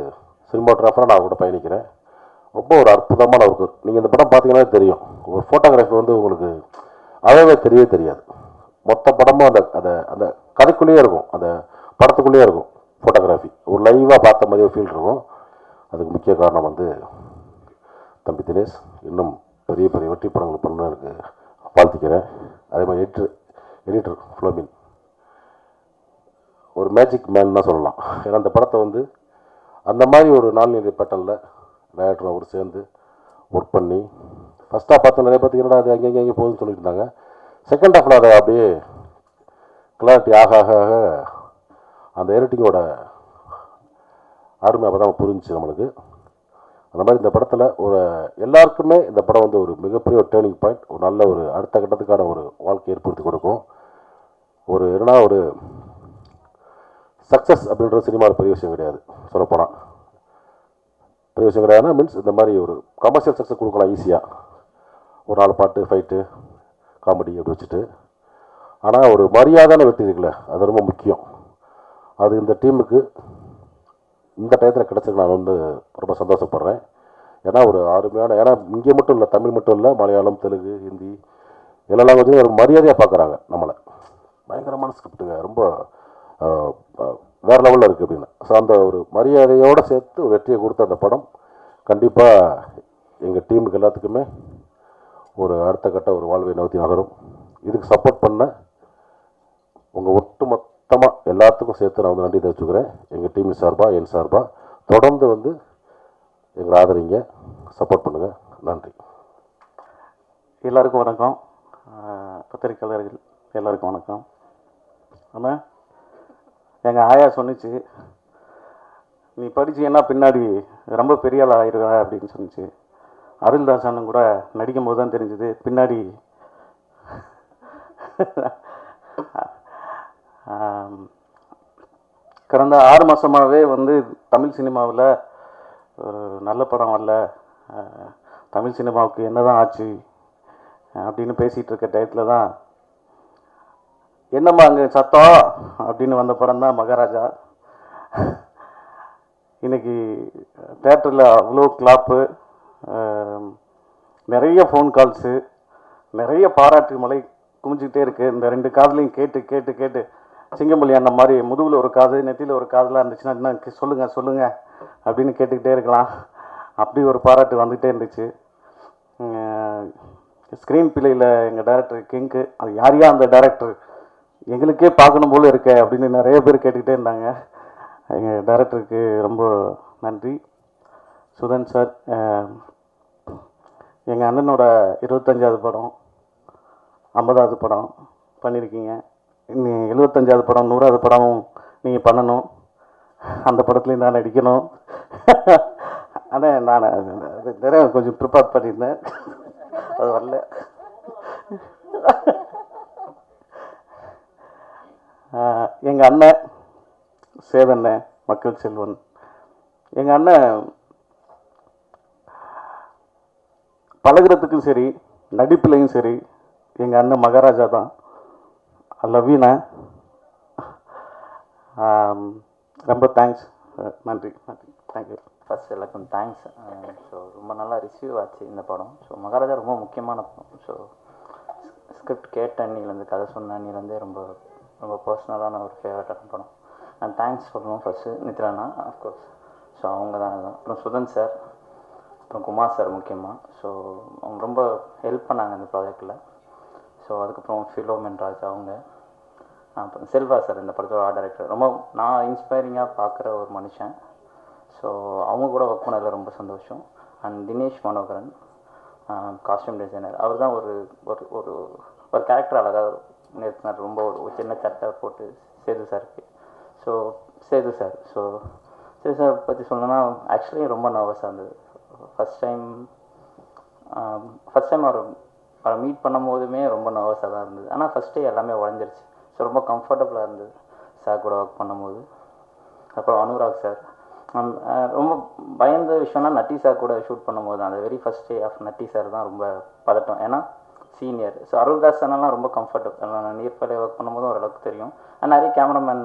சினிமாட்டோகிராஃபராக நான் கூட பயணிக்கிறேன். ரொம்ப ஒரு அற்புதமான ஒர்க்கு. நீங்கள் இந்த படம் பார்த்தீங்கன்னா தெரியும். ஒரு ஃபோட்டோகிராஃபி வந்து உங்களுக்கு அழகவே தெரியாது. மொத்த படமும் அந்த கதைக்குள்ளேயே இருக்கும், அந்த படத்துக்குள்ளேயே இருக்கும் ஃபோட்டோகிராஃபி. ஒரு லைவாக பார்த்த மாதிரியே ஃபீல் இருக்கும். அதுக்கு முக்கிய காரணம் வந்து தம்பி தினேஷ். இன்னும் பெரிய வெற்றி படங்கள் பண்ணணுக்கு வாழ்த்திக்கிறேன். அதே மாதிரி எடிட்டர் ஃப்ளோமின் ஒரு மேஜிக் மேன் தான் சொல்லலாம். ஏன்னா அந்த படத்தை வந்து அந்த மாதிரி ஒரு நான்கு பேட்டர்னில் டேரக்டரும் அவர் சேர்ந்து ஒர்க் பண்ணி ஃபஸ்ட் ஹாஃப் பார்த்து நிறைய பேருக்கு என்னடா அது அங்கே போகுதுன்னு சொல்லிட்டு இருந்தாங்க. செகண்ட் ஹாஃபில் அதை அப்படியே கிளாரிட்டி ஆக அந்த எடிட்டிங்கோட அருமை அப்போ தான் புரிஞ்சிச்சு நம்மளுக்கு. அந்த மாதிரி இந்த படத்தில் எல்லாருக்குமே இந்த படம் வந்து ஒரு மிகப்பெரிய ஒரு டேர்னிங் பாயிண்ட், ஒரு நல்ல ஒரு அடுத்த கட்டத்துக்கான ஒரு வாழ்க்கை ஏற்படுத்தி கொடுக்கும். ஒரு சக்ஸஸ் அப்படின்ற சினிமாவில் பெரிய விஷயம் கிடையாது. சொல்லப்போனால் பெரிய விஷயம் கிடையாதுன்னா மீன்ஸ் இந்த மாதிரி ஒரு கமர்ஷியல் சக்ஸஸ் கொடுக்கலாம் ஈஸியாக. ஒரு 4 பாட்டு, ஃபைட்டு, காமெடி அப்படி வச்சுட்டு. ஆனால் ஒரு மரியாதையான வெற்றி இருக்குல்ல, அது ரொம்ப முக்கியம். அது இந்த டீமுக்கு இந்த டயத்தில் கிடச்சிருக்கு. நான் வந்து ரொம்ப சந்தோஷப்படுறேன். ஏன்னா ஒரு அருமையான, ஏன்னா இங்கே மட்டும் இல்லை, தமிழ் மட்டும் இல்லை, மலையாளம், தெலுங்கு, ஹிந்தி எல்லா லாங்குவேஜும் ஒரு மரியாதையாக பார்க்குறாங்க நம்மளை. பயங்கரமான ஸ்கிரிப்டுங்க, ரொம்ப வேறு லெவலில் இருக்குது அப்படின்னு. ஸோ அந்த ஒரு மரியாதையோடு சேர்த்து வெற்றியை கொடுத்த அந்த படம் கண்டிப்பாக எங்கள் டீமுக்கு எல்லாத்துக்குமே ஒரு அடுத்த கட்ட ஒரு வாழ்வை நோக்கி நகரும். இதுக்கு சப்போர்ட் பண்ண உங்கள் ஒட்டுமொத்தமாக எல்லாத்துக்கும் சேர்த்து நான் வந்து நன்றி தெரிவிச்சுக்கிறேன். எங்கள் டீம் சார்பாக, என் சார்பாக தொடர்ந்து வந்து எங்களை ஆதரிங்க, சப்போர்ட் பண்ணுங்கள். நன்றி. எல்லாருக்கும் வணக்கம். பத்திரிக்கையாளர்கள் எல்லாருக்கும் வணக்கம். ஆனால் எங்கள் ஆயா சொன்னிச்சு, நீ படிச்சீங்கன்னா பின்னாடி ரொம்ப பெரிய ஆள் ஆயிடுவ அப்படின்னு சொன்னிச்சு. அருள்தாஸ் அண்ணன் கூட நடிக்கும் போது தான் தெரிஞ்சுது பின்னாடி கடந்த 6 மாதமாகவே வந்து தமிழ் சினிமாவில் ஒரு நல்ல படம் வரல, தமிழ் சினிமாவுக்கு என்ன தான் ஆச்சு அப்படின்னு பேசிகிட்டு இருக்க டயத்தில் தான் என்னம்மா அங்கே சத்தம் அப்படின்னு வந்த படம் தான் மகாராஜா. இன்றைக்கி தேட்டரில் அவ்வளோ கிளாப்பு, நிறைய ஃபோன் கால்ஸு, நிறைய பாராட்டு மலை குமிஞ்சிக்கிட்டே இருக்குது. இந்த 2 காதுலையும் கேட்டு கேட்டு கேட்டு சிங்கம்பள்ளி அண்ணன் மாதிரி முதுகில் ஒரு காது நெத்தியில் ஒரு காதெலாம் இருந்துச்சுன்னா இன்னும் சொல்லுங்கள் சொல்லுங்கள் அப்படின்னு கேட்டுக்கிட்டே இருக்கலாம். அப்படி ஒரு பாராட்டு வந்துகிட்டே இருந்துச்சு. ஸ்க்ரீன் பிள்ளையில் எங்கள் டைரக்டர் கிங்கு, அது யாரையா அந்த டைரக்டர் எங்களுக்கே பார்க்கணும் போல் இருக்க அப்படின்னு நிறைய பேர் கேட்டுக்கிட்டே இருந்தாங்க. எங்கள் டைரக்டருக்கு ரொம்ப நன்றி. சுதன் சார், எங்கள் அண்ணனோட 25வது படம், 50வது படம் பண்ணியிருக்கீங்க. இனி 75வது படம், 100வது படமும் நீங்கள் பண்ணணும். அந்த படத்துலேயும் நான் நடிக்கணும். ஆனால் நான் நிறைய கொஞ்சம் ப்ரிப்பேர் பண்ணியிருந்தேன், அது வரல. எங்கள் அண்ணன் சேதண்ணன், மக்கள் செல்வன், எங்கள் அண்ணன் பழகிறதுக்கும் சரி நடிப்புலையும் சரி எங்கள் அண்ணன் மகாராஜா தான். ஐ லவ் யூண்ணே. ரொம்ப தேங்க்ஸ். நன்றி நன்றி, தேங்க்யூ. ஃபர்ஸ்ட் எல்லாருக்கும் தேங்க்ஸ். ஸோ ரொம்ப நல்லா ரிசீவ் ஆச்சு இந்த படம். ஸோ மகாராஜா ரொம்ப முக்கியமான படம். ஸோ ஸ்கிரிப்ட் கேட்ட அன்னிலேருந்து, கதை சொன்ன அன்னிலேருந்தே ரொம்ப ரொம்ப பர்சனலான ஒரு ஃபேவரட்டான படம். நான் தேங்க்ஸ் சொல்லணும் ஃபஸ்ட்டு நித்ரானா, அஃப்கோர்ஸ். ஸோ அவங்க தான். அப்புறம் சுதன் சார், அப்புறம் குமார் சார் முக்கியமாக. ஸோ அவங்க ரொம்ப ஹெல்ப் பண்ணாங்க இந்த ப்ராஜெக்டில். ஸோ அதுக்கப்புறம் ஃபிலோமென் ராஜ் அவங்க, அப்புறம் செல்வா சார் இந்த படத்தோட ஆர்ட் டைரக்டர், ரொம்ப நான் இன்ஸ்பைரிங்காக பார்க்குற ஒரு மனுஷன். ஸோ அவங்க கூட ஒர்க் பண்ணதில் ரொம்ப சந்தோஷம். And Dinesh Manoharan, costume designer, அவர் தான் ஒரு ஒரு ஒரு ஒரு கேரக்டர் அழகாக நிறுத்தினார். ரொம்ப ஒரு சின்ன சட்டை போட்டு சேது சாருக்கு. ஸோ சேது சார் பற்றி சொல்லணும்னா ஆக்சுவலி ரொம்ப நர்வஸாக இருந்தது. ஃபஸ்ட் டைம் அவரை மீட் பண்ணும் போதுமே ரொம்ப நர்வஸாக தான் இருந்தது. ஆனால் ஃபஸ்ட்டே எல்லாமே உடஞ்சிருச்சு. ஸோ ரொம்ப கம்ஃபர்டபுளாக இருந்தது சார் கூட ஒர்க் பண்ணும்போது. அப்புறம் அனுராக் சார், ரொம்ப பயந்த விஷயம்னா நட்டி சார் கூட ஷூட் பண்ணும்போது அந்த very first day of Natty sir தான் ரொம்ப பதட்டம். ஏன்னா சீனியர். ஸோ அருள்தாஸ் சார்லாம் ரொம்ப கம்ஃபர்டபுள். நான் நீர்பலை ஒர்க் பண்ணும்போது ஓரளவுக்கு தெரியும். நிறைய கேமராமேன்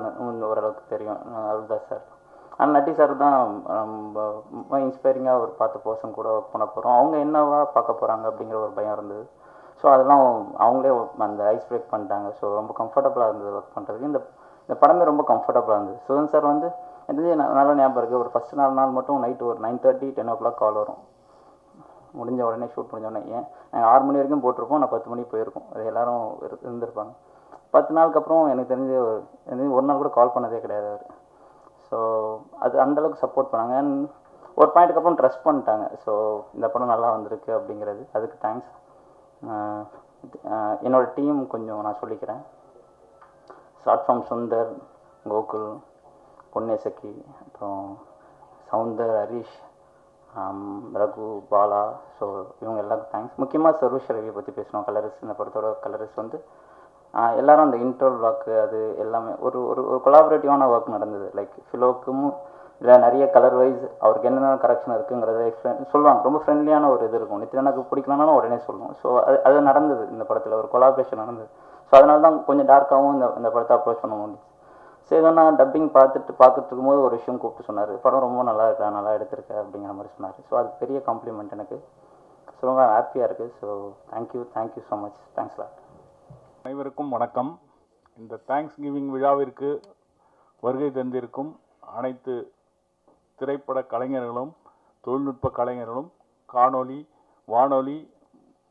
ஓரளவுக்கு தெரியும் அருள்தாஸ் சார். ஆனால் நட்டி சார் தான் ரொம்ப இன்ஸ்பைரிங்காக ஒரு 10 பர்சன் கூட ஒர்க் பண்ண போகிறோம். அவங்க என்னவா பார்க்க போகிறாங்க அப்படிங்கிற ஒரு பயம் இருந்தது. ஸோ அதெல்லாம் அவங்களே அந்த ஐஸ் பிரேக் பண்ணிட்டாங்க. ஸோ ரொம்ப கம்ஃபர்டபுளாக இருந்தது ஒர்க் பண்ணுறதுக்கு. இந்த படமே ரொம்ப கம்ஃபர்டபுளாக இருந்தது. சுதன் சார் வந்து எது நல்ல ஞாபகம் இருக்குது, ஒரு ஃபஸ்ட்டு நாள் மட்டும் நைட்டு ஒரு 9:30 10 o'clock கால் வரும். முடிஞ்ச உடனே ஷூட் முடிஞ்ச உடனே, ஏன் நாங்கள் 6 மணி வரைக்கும் போட்டிருப்போம், நான் 10 மணிக்கு போயிருக்கோம். அது எல்லோரும் இருந்திருப்பாங்க. 10 நாளுக்கு அப்புறம் எனக்கு தெரிஞ்சு ஒரு நாள் கூட கால் பண்ணதே கிடையாது அவர். ஸோ அது அந்தளவுக்கு சப்போர்ட் பண்ணாங்க. அண்ட் ஒரு பாயிண்ட்டுக்கு அப்புறம் ட்ரஸ்ட் பண்ணிட்டாங்க. ஸோ இந்த படம் நல்லா வந்திருக்கு அப்படிங்கிறது, அதுக்கு தேங்க்ஸ். என்னோடய டீம் கொஞ்சம் நான் சொல்லிக்கிறேன். ஷார்ட் ஃபார்ம் சுந்தர், கோகுல், பொன்னேசக்கி, அப்புறம் சவுந்தர், ஹரிஷ், ரகு, பாலா. ஸோ இவங்க எல்லாருக்கும் தேங்க்ஸ். முக்கியமாக சர்வேஷ் ரவியை பற்றி பேசணும். கலரிஸ்ட், இந்த படத்தோட கலரிஸ்ட் வந்து எல்லோரும் அந்த இன்ட்ரோல் ஒர்க்கு அது எல்லாமே ஒரு ஒரு ஒரு கொலாபரேட்டிவான ஒர்க் நடந்தது. லைக் ஃபிலோக்கும் இல்லை நிறைய கலர் வைஸ் அவருக்கு என்னென்ன கரெக்ஷன் இருக்குங்கிறத எக்ஸ்பிளைன் சொல்லுவாங்க. ரொம்ப ஃப்ரெண்ட்லியான ஒரு இது இருக்கும். நித்யானாக்கு பிடிக்கலனாலும் உடனே சொல்லுவோம். ஸோ அது நடந்தது இந்த படத்தில், ஒரு கொலாபரேஷன் நடந்தது. ஸோ அதனால தான் கொஞ்சம் டார்க்காகவும் இந்த படத்தை அப்ரோச் பண்ண முடியும். சரி, நான் டப்பிங் பார்த்துட்டு போது ஒரு விஷயம் கூப்பிட்டு சொன்னார், படம் ரொம்ப நல்லா இருக்கா, நல்லா எடுத்திருக்க அப்படிங்கிற மாதிரி சொன்னார். ஸோ அது பெரிய காம்ப்ளிமெண்ட் எனக்கு. ஸோ ரொம்ப ஹாப்பியாக இருக்குது. So thank you so much. Thanks lot. அனைவருக்கும் வணக்கம். இந்த தேங்க்ஸ் கிவிங் விழாவிற்கு வருகை தந்திருக்கும் அனைத்து திரைப்பட கலைஞர்களும் தொழில்நுட்ப கலைஞர்களும் காணொளி, வானொலி,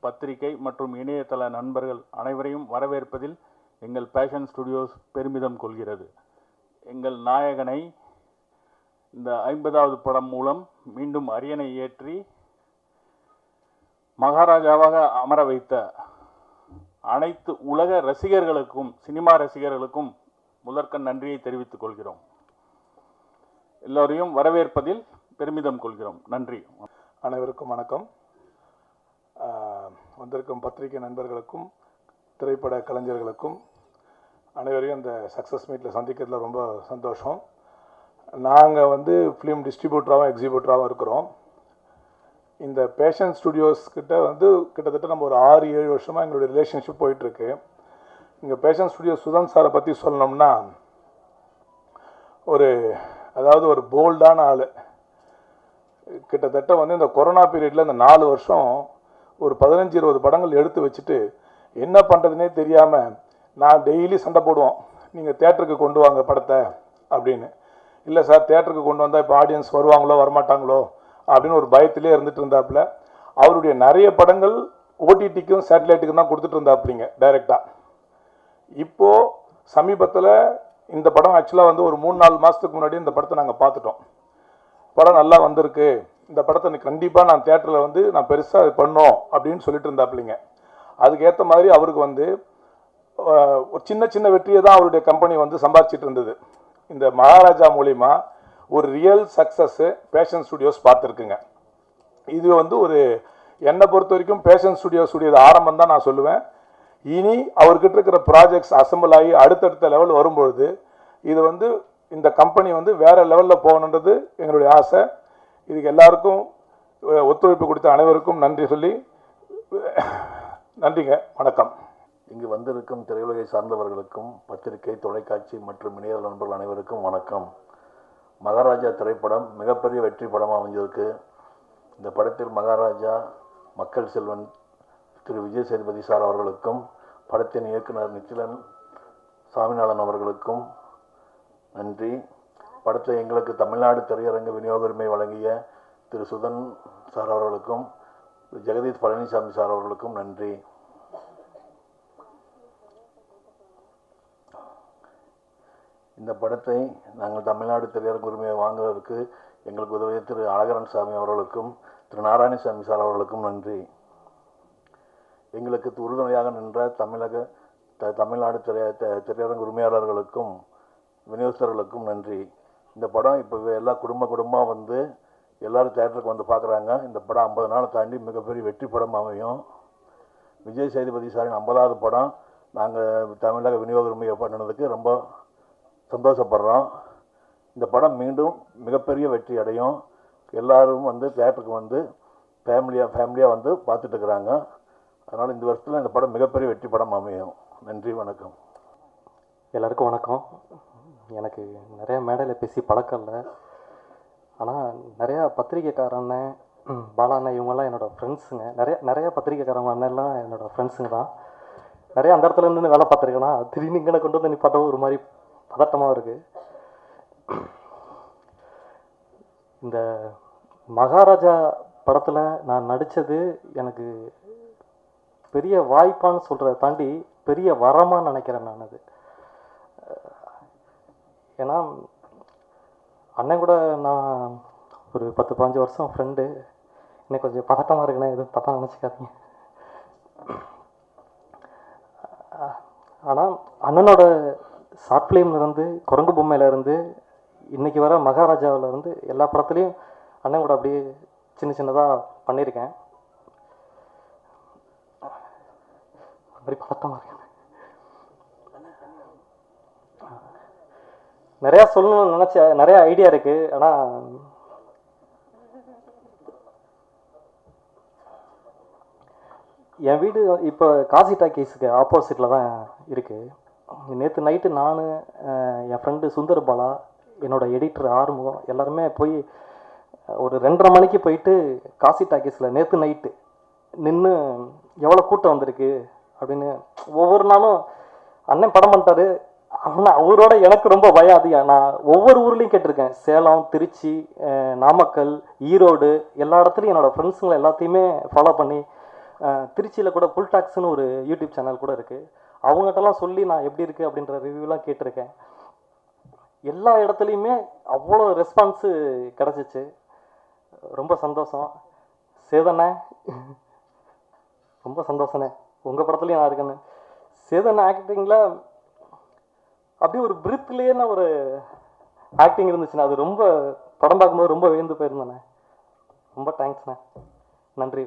பத்திரிகை மற்றும் இணையதள நண்பர்கள் அனைவரையும் வரவேற்பதில் எங்கள் பேஷன் ஸ்டுடியோஸ் பெருமிதம் கொள்கிறது. எங்கள் நாயகனை இந்த 50வது படம் மூலம் மீண்டும் அரியணை ஏற்றி மகாராஜாவாக அமர வைத்த அனைத்து உலக ரசிகர்களுக்கும், சினிமா ரசிகர்களுக்கும் முதற்கண் நன்றியை தெரிவித்துக் கொள்கிறோம். எல்லோரையும் வரவேற்பதில் பெருமிதம் கொள்கிறோம். நன்றி. அனைவருக்கும் வணக்கம். வந்திருக்கும் பத்திரிகை நண்பர்களுக்கும் திரைப்பட கலைஞர்களுக்கும் அனைவரையும் இந்த சக்ஸஸ் மீட்டில் சந்திக்கிறதுல ரொம்ப சந்தோஷம். நாங்கள் ஃபிலிம் டிஸ்ட்ரிபியூட்டராகவும் எக்ஸிபியூட்டராகவும் இருக்கிறோம். இந்த பேஷன் ஸ்டுடியோஸ் கிட்ட கிட்டத்தட்ட நம்ம ஒரு 6-7 வருஷமாக எங்களுடைய ரிலேஷன்ஷிப் போயிட்டுருக்கு. இங்கே பேஷன் ஸ்டுடியோ சுதன் சாரை பற்றி சொல்லணும்னா ஒரு போல்டான ஆள். கிட்டத்தட்ட இந்த கொரோனா பீரியடில் இந்த 4 வருஷம் ஒரு 15-20 படங்கள் எடுத்து வச்சுட்டு என்ன பண்ணுறதுனே தெரியாமல் நான் டெய்லி சண்டை போடுவோம், நீங்கள் தேட்டருக்கு கொண்டு வாங்க படத்தை அப்படின்னு. இல்லை சார், தேட்டருக்கு கொண்டு வந்தால் இப்போ ஆடியன்ஸ் வருவாங்களோ வரமாட்டாங்களோ அப்படின்னு ஒரு பயத்திலே இருந்துட்டு இருந்தாப்புல. அவருடைய நிறைய படங்கள் ஓடிடிக்கும் சேட்டலைட்டுக்கும் தான் கொடுத்துட்டு இருந்தாப்புலிங்க டைரெக்டாக. இப்போது சமீபத்தில் இந்த படம் ஆக்சுவலாக ஒரு 3-4 மாதத்துக்கு முன்னாடி இந்த படத்தை நாங்கள் பார்த்துட்டோம். படம் நல்லா வந்திருக்கு, இந்த படத்தை கண்டிப்பாக நான் தேட்டரில் நான் பெருசாக பண்ணோம் அப்படின்னு சொல்லிட்டு இருந்தாப்புலிங்க. அதுக்கேற்ற மாதிரி அவருக்கு ஒரு சின்ன சின்ன வெற்றியை தான் அவருடைய கம்பெனி சம்பாதிச்சிட்டு இருந்தது. இந்த மகாராஜா மூலிமா ஒரு ரியல் சக்ஸஸ்ஸு பேஷன் ஸ்டுடியோஸ் பார்த்துருக்குங்க. இது ஒரு என்னை பொறுத்த வரைக்கும் பேஷன் ஸ்டுடியோஸுடைய ஆரம்பம் தான் நான் சொல்லுவேன். இனி அவர்கிட்ட இருக்கிற ப்ராஜெக்ட்ஸ் அசம்பிள் ஆகி அடுத்தடுத்த லெவல் வரும்பொழுது இது இந்த கம்பெனி வேறு லெவலில் போகணுன்றது எங்களுடைய ஆசை. இதுக்கு எல்லாருக்கும் ஒத்துழைப்பு கொடுத்த அனைவருக்கும் நன்றி சொல்லி நன்றிங்க, வணக்கம். இங்கு வந்திருக்கும் திரையுலகை சார்ந்தவர்களுக்கும் பத்திரிகை, தொலைக்காட்சி மற்றும் இணையதள நண்பர்கள் அனைவருக்கும் வணக்கம். மகாராஜா திரைப்படம் மிகப்பெரிய வெற்றி படமாக அமைஞ்சிருக்கு. இந்த படத்தில் மகாராஜா, மக்கள் செல்வன் திரு விஜய் சேதுபதி சார் அவர்களுக்கும், படத்தின் இயக்குனர் நித்திலன் சாமிநாதன் அவர்களுக்கும் நன்றி. படத்தை எங்களுக்கு தமிழ்நாடு திரையரங்கு விநியோக உரிமை வழங்கிய திரு சுதன் சார் அவர்களுக்கும், ஜெகதீஷ் பழனிசாமி சார் அவர்களுக்கும் நன்றி. இந்த படத்தை நாங்கள் தமிழ்நாடு திரையரங்கு உரிமையை வாங்குவதற்கு எங்களுக்கு உதவிய திரு அழகரன் சாமி அவர்களுக்கும் திரு நாராயணசாமி சார் அவர்களுக்கும் நன்றி. எங்களுக்கு உறுதுணையாக நின்ற தமிழ்நாடு திரையரங்கு உரிமையாளர்களுக்கும் விநியோகஸ்தர்களுக்கும் நன்றி. இந்த படம் இப்போ எல்லா குடும்பமாக எல்லோரும் தேட்டருக்கு பார்க்குறாங்க. இந்த படம் 50 நாளை தாண்டி மிகப்பெரிய வெற்றி படம் அமையும். விஜய் சேதுபதி சாரின் 50வது படம் நாங்கள் தமிழக விநியோக உரிமையை பண்ணினதுக்கு ரொம்ப சந்தோஷப்படுறோம். இந்த படம் மீண்டும் மிகப்பெரிய வெற்றி அடையும். எல்லோரும் தேட்டருக்கு ஃபேமிலியாக பார்த்துட்டு இருக்கிறாங்க. அதனால் இந்த வருஷத்தில் இந்த படம் மிகப்பெரிய வெற்றி படம் அமையும். நன்றி, வணக்கம். எல்லாருக்கும் வணக்கம். எனக்கு நிறைய மேடையில் பேசி பழக்கம் இல்லை. ஆனால் நிறையா பத்திரிக்கைக்கார அண்ணன், பாலா அண்ணன், இவங்கெல்லாம் என்னோடய ஃப்ரெண்ட்ஸுங்க. நிறைய பத்திரிக்கைக்காரங்க அண்ணன்லாம் என்னோடய ஃப்ரெண்ட்ஸுங்க தான். நிறைய அந்த இடத்துல இருந்து வேலை பார்த்துருக்கேன்னா திடீர்னு இங்கே கொண்டு நிப்பாட்டவும் ஒரு மாதிரி பதட்டமாக இருக்குது. இந்த மகாராஜா படத்தில் நான் நடித்தது எனக்கு பெரிய வாய்ப்பான்னு சொல்கிறத தாண்டி பெரிய வரமாக நினைக்கிறேன் நான். அது ஏன்னா அண்ணன் கூட நான் ஒரு 10-15 வருஷம் ஃப்ரெண்டு. எனக்கு கொஞ்சம் பதட்டமாக இருக்குண்ணே, எதுவும் தப்பாக நினச்சிக்காதீங்க. ஆனால் அண்ணனோட ஷார்ட் ஃபிலிம்லேருந்து, குரங்கு பொம்மையிலேருந்து, இன்றைக்கி வர மகாராஜாவிலேருந்து எல்லா படத்துலேயும் அண்ணன் கூட அப்படியே சின்னதாக பண்ணியிருக்கேன். மாதிரி பதட்டமாக இருக்கேன். நிறையா சொல்லணும்னு நினச்ச நிறையா ஐடியா இருக்குது. ஆனால் என் வீடு இப்போ காசி டாக்கீஸுக்கு ஆப்போசிட்டில் தான் இருக்குது. நேற்று நைட்டு நான், என் ஃப்ரெண்டு சுந்தர் பாலா, என்னோடய எடிட்டர் ஆறுமுகம் எல்லாருமே போய் ஒரு 2:30 மணிக்கு போயிட்டு காசி டாக்கீஸில் நேற்று நைட்டு நின்று எவ்வளோ கூட்டம் வந்திருக்கு அப்படின்னு ஒவ்வொரு நாளும் அண்ணன் படம் பண்ணிட்டாரு, ஆனால் அவரோட எனக்கு ரொம்ப பயம் அதிகம். நான் ஒவ்வொரு ஊர்லேயும் கேட்டிருக்கேன். சேலம், திருச்சி, நாமக்கல், ஈரோடு எல்லா இடத்துலையும் என்னோடய ஃப்ரெண்ட்ஸுங்களை எல்லாத்தையுமே ஃபாலோ பண்ணி திருச்சியில் கூட புல் டாக்ஸ்னு ஒரு யூடியூப் சேனல் கூட இருக்குது. அவங்ககிட்டலாம் சொல்லி நான் எப்படி இருக்குது அப்படின்ற ரிவ்யூலாம் கேட்டிருக்கேன். எல்லா இடத்துலையுமே அவ்வளோ ரெஸ்பான்ஸு கிடச்சிச்சு. ரொம்ப சந்தோஷம். சேதண்ணே ரொம்ப சந்தோஷண்ணே, உங்கள் படத்துலையும் நான் இருக்கேன்னு. சேதண்ணே ஆக்டிங்கில் அப்படியே ஒரு பிரித்லேயே ஒரு ஆக்டிங் இருந்துச்சுண்ணே. அது ரொம்ப படம் பார்க்கும்போது ரொம்ப வியந்து போயிருந்தேண்ணே. ரொம்ப தேங்க்ஸ்ண்ணே. நன்றி.